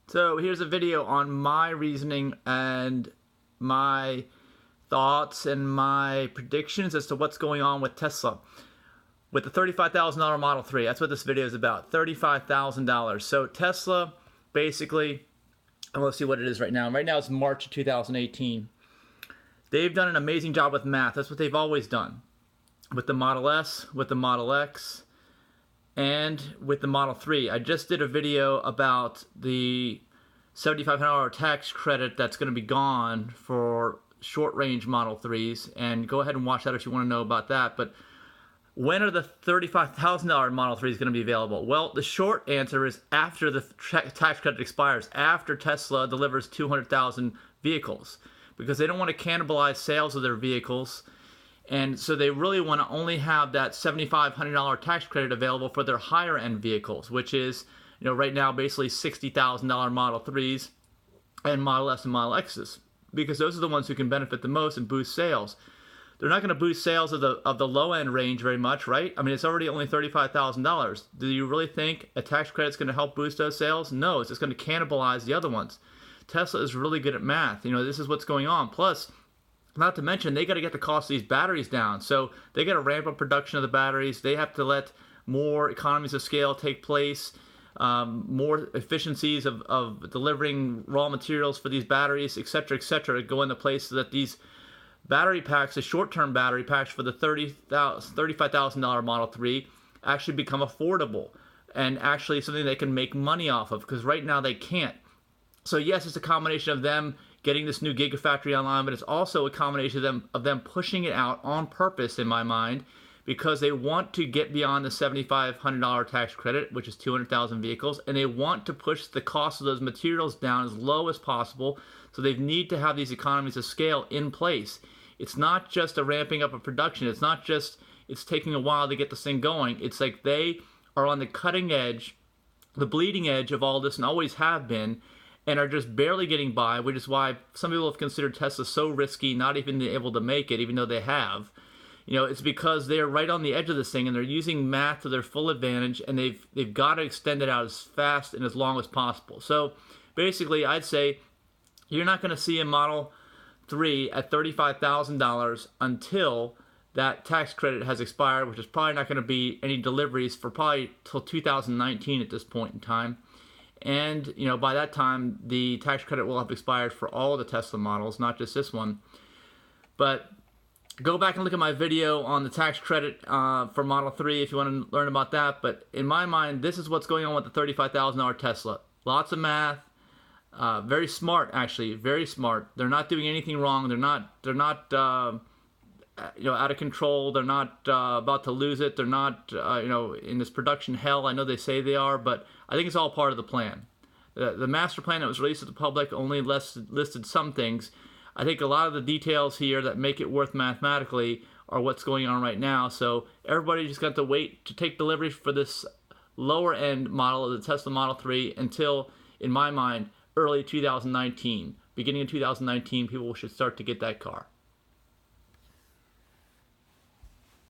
So here's a video on my reasoning and my thoughts and my predictions as to what's going on with Tesla. With the $35,000 Model 3, that's what this video is about, $35,000. So Tesla, basically, and let's see what it is right now. Right now it's March of 2018. They've done an amazing job with math. That's what they've always done. With the Model S, with the Model X, and with the Model 3. I just did a video about the $7,500 tax credit that's going to be gone for short-range Model 3s, and go ahead and watch that if you want to know about that. But when are the $35,000 Model 3s going to be available? Well, the short answer is after the tax credit expires, after Tesla delivers 200,000 vehicles, because they don't want to cannibalize sales of their vehicles. And so they really want to only have that $7,500 tax credit available for their higher end vehicles, which is, right now basically $60,000 Model 3s and Model S and Model X's, because those are the ones who can benefit the most and boost sales. They're not going to boost sales of the low end range very much, right? I mean, it's already only $35,000. Do you really think a tax credit is going to help boost those sales? No, it's just going to cannibalize the other ones. Tesla is really good at math. This is what's going on. Plus, not to mention, they got to get the cost of these batteries down. So they got to ramp up production of the batteries. They have to let more economies of scale take place, more efficiencies of delivering raw materials for these batteries, et cetera, go into place so that these battery packs, the short-term battery packs for the $35,000 Model 3 actually become affordable and actually something they can make money off of, because right now they can't. So yes, it's a combination of them getting this new Gigafactory online, but it's also a combination of them pushing it out on purpose, in my mind, because they want to get beyond the $7,500 tax credit, which is 200,000 vehicles, and they want to push the cost of those materials down as low as possible. So they need to have these economies of scale in place. It's not just a ramping up of production. It's not just it's taking a while to get this thing going. It's like they are on the cutting edge, the bleeding edge of all this, and always have been, and are just barely getting by, which is why some people have considered Tesla so risky, not even able to make it, even though they have. It's because they're right on the edge of this thing, and they're using math to their full advantage, and they've got to extend it out as fast and as long as possible. So basically, I'd say you're not going to see a Model 3 at $35,000 until that tax credit has expired, which is probably not going to be any deliveries for probably till 2019 at this point in time. And, by that time, the tax credit will have expired for all the Tesla models, not just this one. But go back and look at my video on the tax credit for Model 3 if you want to learn about that. But in my mind, this is what's going on with the $35,000 Tesla. Lots of math. Very smart, actually. Very smart. They're not doing anything wrong. They're not out of control. They're not about to lose it. They're not, in this production hell. I know they say they are, but I think it's all part of the plan. The master plan that was released to the public only listed some things. I think a lot of the details here that make it worth mathematically are what's going on right now. So everybody just got to wait to take delivery for this lower end model of the Tesla Model 3 until, in my mind, early 2019. Beginning of 2019, people should start to get that car.